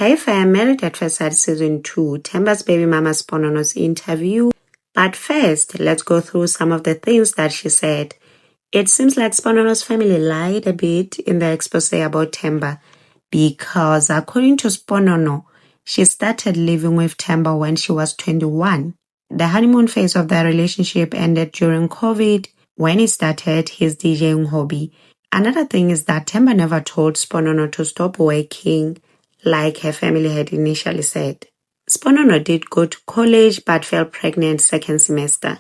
Hey fam, Married at First Sight Season 2, Themba's baby mama Sponono's interview. But first, let's go through some of the things that she said. It seems like Sponono's family lied a bit in the expose about Themba because according to Sponono, she started living with Themba when she was 21. The honeymoon phase of their relationship ended during COVID when he started his DJing hobby. Another thing is that Themba never told Sponono to stop working like her family had initially said. Sponono did go to college but fell pregnant second semester,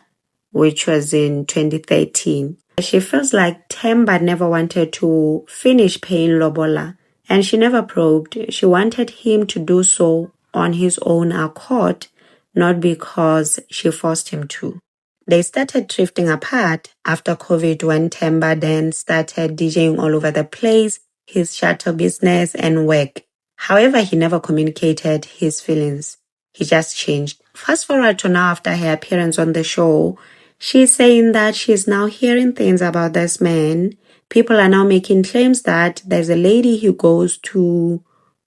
which was in 2013. She feels like Themba never wanted to finish paying Lobola, and she never probed. She wanted him to do so on his own accord, not because she forced him to. They started drifting apart after COVID when Themba then started DJing all over the place, his shuttle business and work. However, he never communicated his feelings. He just changed. Fast forward to now after her appearance on the show, she's saying that she's now hearing things about this man. People are now making claims that there's a lady he goes to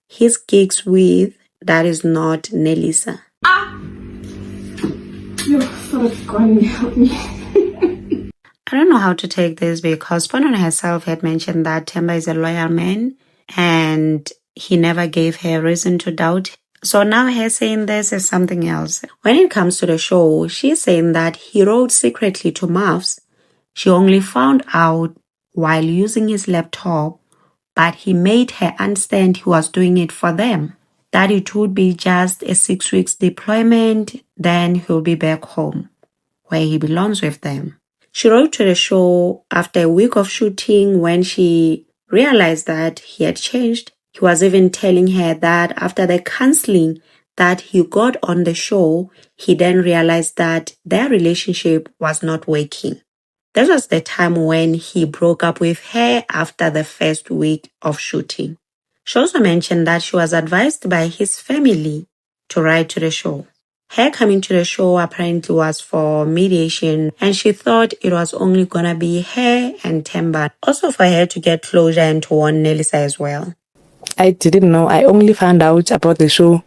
his gigs with that is not Nelisa. Help me. I don't know how to take this because Sponono herself had mentioned that Themba is a loyal man and he never gave her reason to doubt. So now her saying this is something else. When it comes to the show, she's saying that he wrote secretly to Muffs. She only found out while using his laptop, but he made her understand he was doing it for them. That it would be just a 6 weeks deployment, then he'll be back home, where he belongs with them. She wrote to the show after a week of shooting when she realized that he had changed. He was even telling her that after the counseling that he got on the show, he then realized that their relationship was not working. This was the time when he broke up with her after the first week of shooting. She also mentioned that she was advised by his family to write to the show. Her coming to the show apparently was for mediation, and she thought it was only gonna be her and Themba. Also for her to get closure and to warn Nelisa as well. I didn't know. I only found out about the show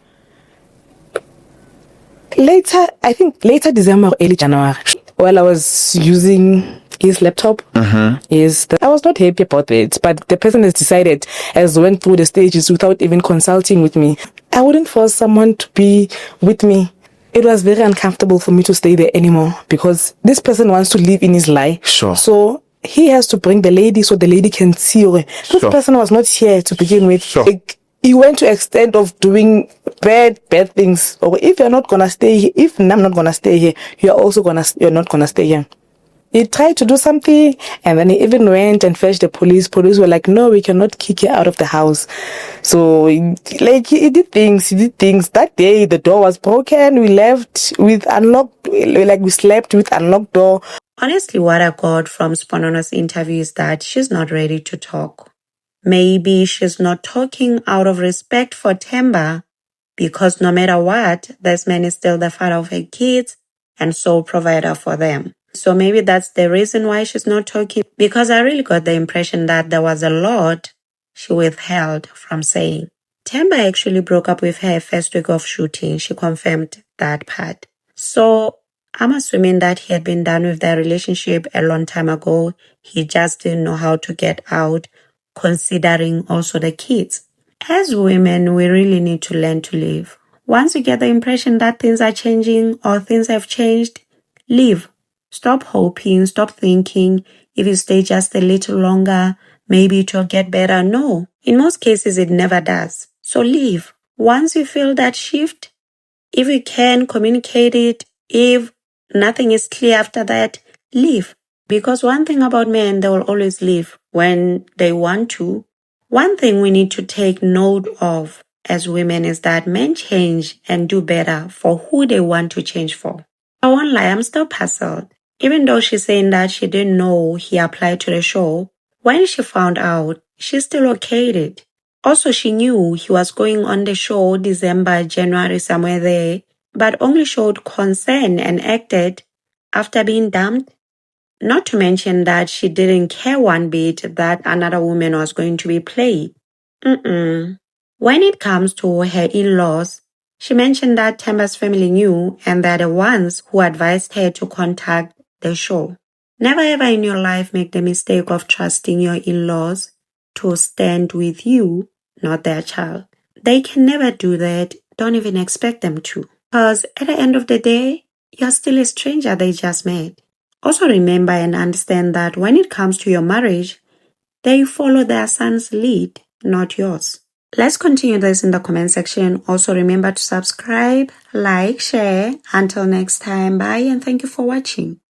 later, I think later December or early January. While I was using his laptop, I was not happy about it, but the person has decided, has went through the stages without even consulting with me. I wouldn't force someone to be with me. It was very uncomfortable for me to stay there anymore because this person wants to live in his lie. Sure. So he has to bring the lady so the lady can see her. This person was not here to begin with. Sure. He went to extent of doing bad things. Or if you're not gonna stay here, if I'm not gonna stay here, you're not gonna stay here. He tried to do something, and then he even went and fetched the police. Police were like, no, we cannot kick you out of the house. So, he did things. That day, the door was broken. We left with unlocked, we slept with unlocked door. Honestly, what I got from Sponono's interview is that she's not ready to talk. Maybe she's not talking out of respect for Themba, because no matter what, this man is still the father of her kids and sole provider for them. So maybe that's the reason why she's not talking, because I really got the impression that there was a lot she withheld from saying. Themba actually broke up with her first week of shooting. She confirmed that part. So I'm assuming that he had been done with their relationship a long time ago. He just didn't know how to get out, considering also the kids. As women, we really need to learn to live. Once you get the impression that things are changing or things have changed, leave. Stop hoping, stop thinking, if you stay just a little longer, maybe it will get better. No, in most cases, it never does. So leave. Once you feel that shift, if you can communicate it, if nothing is clear after that, leave. Because one thing about men, they will always leave when they want to. One thing we need to take note of as women is that men change and do better for who they want to change for. I won't lie, I'm still puzzled. Even though she's saying that she didn't know he applied to the show, when she found out, she still okayed it. Also, she knew he was going on the show December, January, somewhere there, but only showed concern and acted after being dumped. Not to mention that she didn't care one bit that another woman was going to be played. When it comes to her in-laws, she mentioned that Themba's family knew and they're the ones who advised her to contact the show. Never ever in your life make the mistake of trusting your in-laws to stand with you, not their child. They can never do that. Don't even expect them to. Because at the end of the day, you're still a stranger they just met. Also remember and understand that when it comes to your marriage, they follow their son's lead, not yours. Let's continue this in the comment section. Also remember to subscribe, like, share. Until next time, bye and thank you for watching.